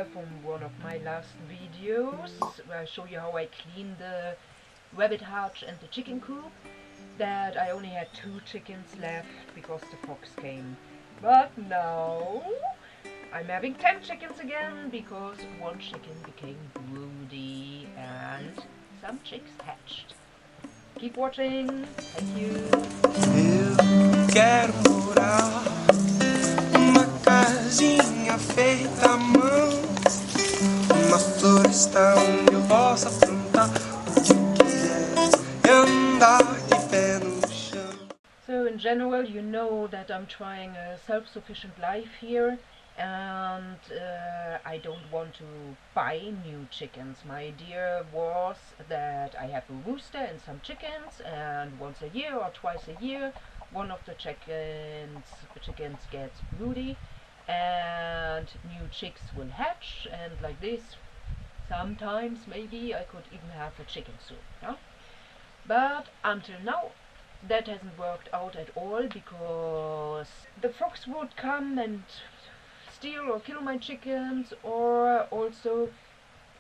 remember from one of my last videos, where I show you how I clean the rabbit hutch and the chicken coop, that I only had 2 chickens left because the fox came. But now I'm having 10 chickens again because 1 chicken became broody and some chicks hatched. Keep watching. Thank you. Eu quero morar numa casinha feita à mão, uma floresta onde eu possa plantar o que quiser e andar de pé no chão. So in general, you know that I'm trying a self-sufficient life here, and I don't want to buy new chickens. My idea was that I have a rooster and some chickens, and once a year or twice a year one of the chickens gets broody and new chicks will hatch, and like this sometimes maybe I could even have a chicken soup, yeah? But until now that hasn't worked out at all, because the fox would come and steal or kill my chickens, or also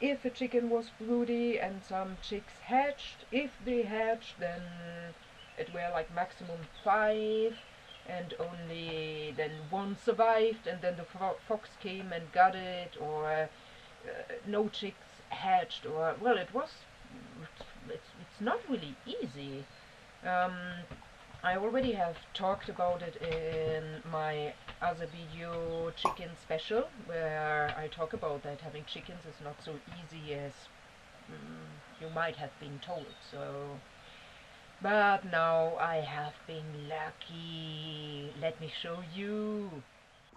if a chicken was broody and some chicks hatched, if they hatched then it were like maximum 5 and only then 1 survived, and then the fox came and got it, or no chicks hatched, or well, it's not really easy. I already have talked about it in my other video, chicken special, where I talk about that having chickens is not so easy as you might have been told. So, but now I have been lucky. Let me show you.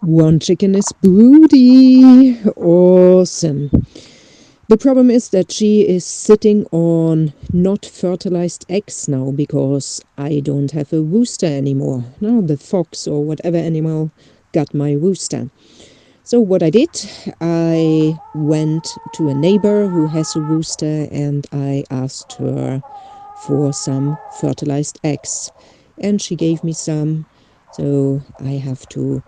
1 chicken is broody. Awesome. The problem is that she is sitting on not fertilized eggs now, because I don't have a rooster anymore. Now the fox or whatever animal got my rooster. So what I did, I went to a neighbor who has a rooster and I asked her for some fertilized eggs. And she gave me some, so I have to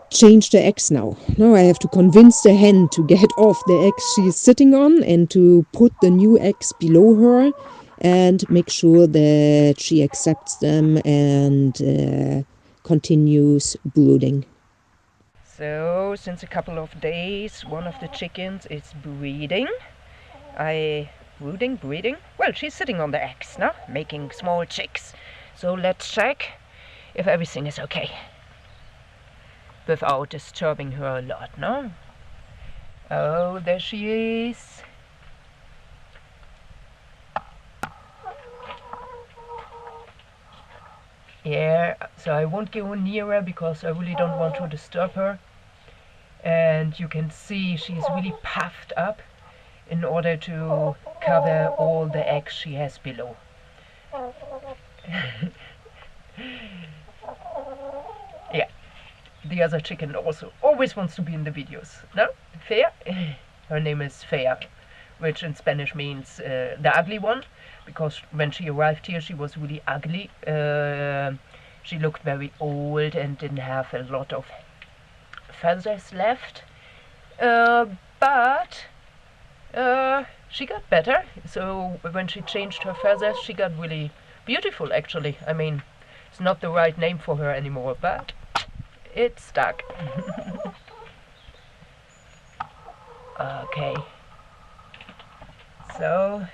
change the eggs now. Now I have to convince the hen to get off the eggs she's sitting on and to put the new eggs below her and make sure that she accepts them and continues brooding. So, since a couple of days, one of the chickens is breeding. Breeding? Well, she's sitting on the eggs now, making small chicks. So let's check if everything is okay, without disturbing her a lot, no? Oh, there she is. Yeah, so I won't go nearer because I really don't want to disturb her. And you can see she's really puffed up in order to cover all the eggs she has below. Yeah, the other chicken also always wants to be in the videos. No? Fair? Her name is Fair, which in Spanish means the ugly one, because when she arrived here she was really ugly. She looked very old and didn't have a lot of feathers left. But she got better. So when she changed her feathers, she got really beautiful, actually. I mean, it's not the right name for her anymore, but it stuck. Okay. So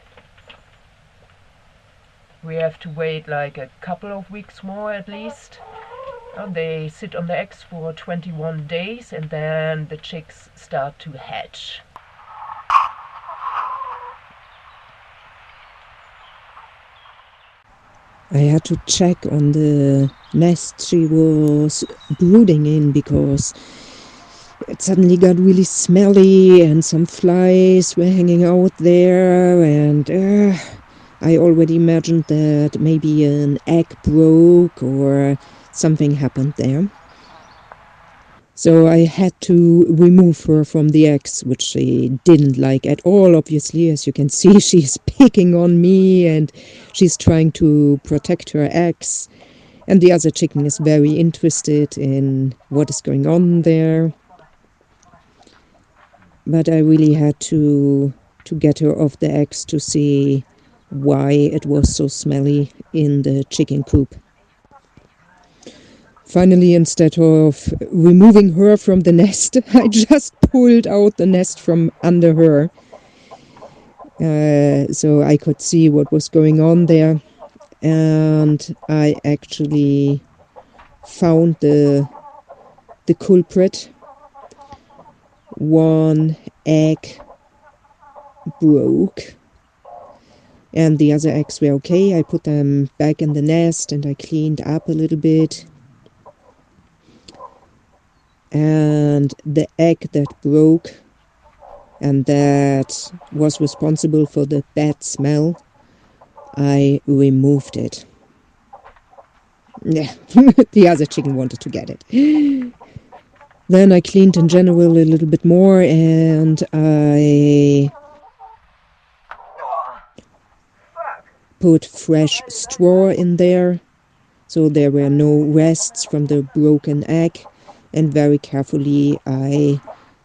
we have to wait like a couple of weeks more at least. They sit on the eggs for 21 days and then the chicks start to hatch. I had to check on the nest she was brooding in, because it suddenly got really smelly and some flies were hanging out there, and I already imagined that maybe an egg broke or something happened there. So I had to remove her from the eggs, which she didn't like at all, obviously. As you can see, she's picking on me and she's trying to protect her eggs. And the other chicken is very interested in what is going on there. but I really had to get her off the eggs to see why it was so smelly in the chicken coop. Finally, instead of removing her from the nest, I just pulled out the nest from under her, so I could see what was going on there. And I actually found the culprit. One egg broke, and the other eggs were okay. I put them back in the nest and I cleaned up a little bit. And the egg that broke and that was responsible for the bad smell, I removed it. Yeah, the other chicken wanted to get it. Then I cleaned in general a little bit more, and I put fresh straw in there, so there were no rests from the broken egg, and very carefully I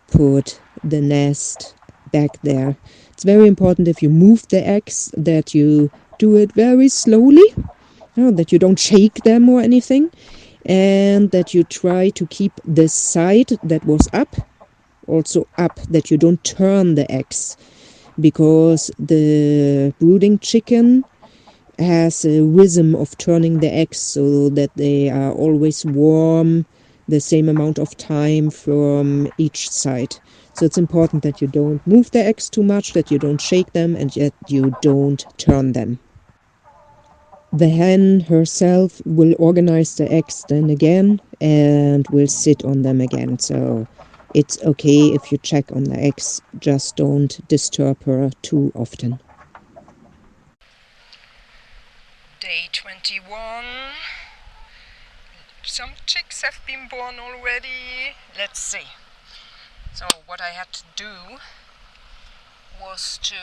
put the nest back there. It's very important if you move the eggs that you do it very slowly, that you don't shake them or anything, and that you try to keep the side that was up also up, that you don't turn the eggs, because the brooding chicken has a rhythm of turning the eggs so that they are always warm the same amount of time from each side. So it's important that you don't move the eggs too much, that you don't shake them, and yet you don't turn them. The hen herself will organize the eggs then again and will sit on them again. So it's okay if you check on the eggs, just don't disturb her too often. Day 21. Some chicks have been born already. Let's see. So what I had to do was to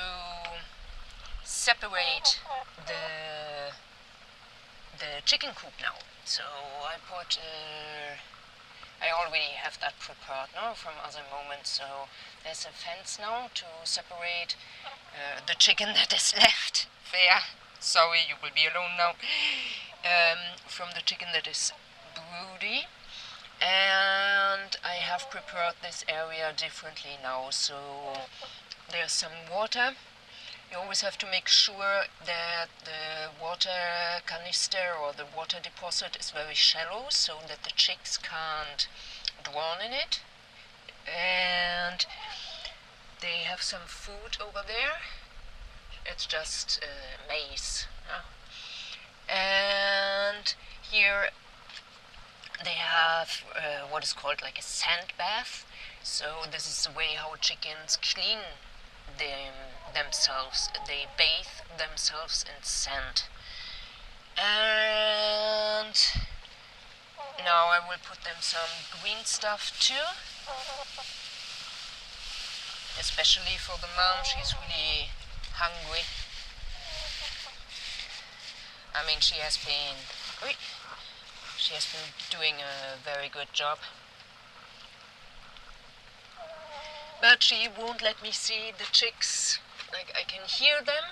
separate the chicken coop now. So I already have that prepared now from other moments. So there's a fence now to separate the chicken that is left there. Sorry, you will be alone now. From the chicken that is broody. And I have prepared this area differently now. So there's some water. You always have to make sure that the water canister or the water deposit is very shallow so that the chicks can't drown in it. And they have some food over there. It's just maize. And here they have what is called like a sand bath. So this is the way how chickens clean themselves. They bathe themselves in sand. And now I will put them some green stuff too. Especially for the mom, she's really hungry. I mean, she has been doing a very good job. But she won't let me see the chicks. Like, I can hear them,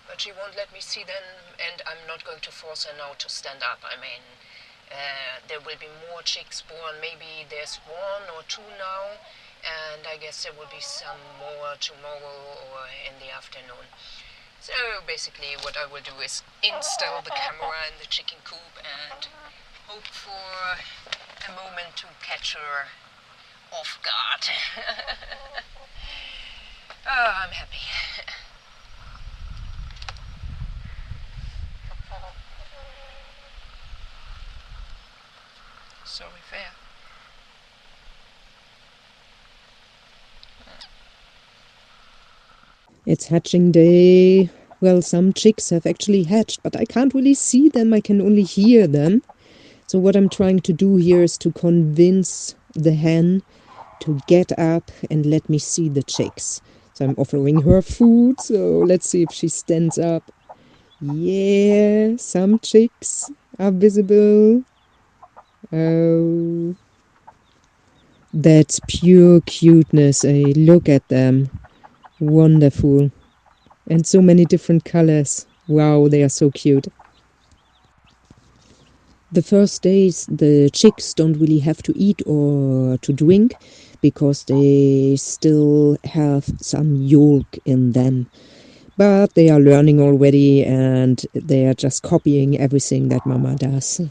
but she won't let me see them, and I'm not going to force her now to stand up. I mean, there will be more chicks born. Maybe there's 1 or 2 now, and I guess there will be some more tomorrow or in the afternoon. So basically what I will do is install the camera in the chicken coop and hope for a moment to catch her off guard. Oh, I'm happy. Sorry, fair. It's hatching day. Well, some chicks have actually hatched, but I can't really see them, I can only hear them. So what I'm trying to do here is to convince the hen to get up and let me see the chicks. So I'm offering her food, so let's see if she stands up. Yeah, some chicks are visible. Oh. That's pure cuteness. Look at them. Wonderful. And so many different colors. Wow, they are so cute. The first days, the chicks don't really have to eat or to drink because they still have some yolk in them. But they are learning already and they are just copying everything that Mama does.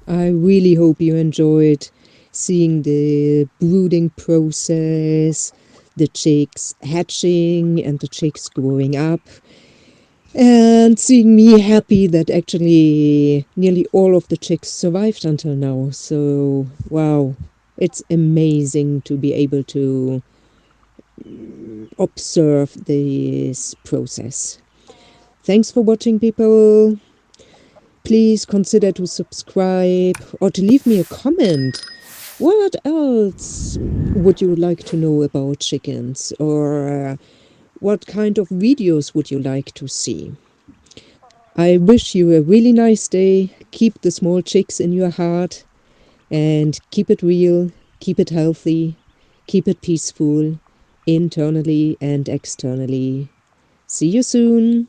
I really hope you enjoyed seeing the brooding process, the chicks hatching and the chicks growing up, and seeing me happy that actually nearly all of the chicks survived until now. So, wow, it's amazing to be able to observe this process. Thanks for watching, people. Please consider to subscribe or to leave me a comment. What else would you like to know about chickens? Or what kind of videos would you like to see? I wish you a really nice day. Keep the small chicks in your heart and keep it real, keep it healthy, keep it peaceful, internally and externally. See you soon.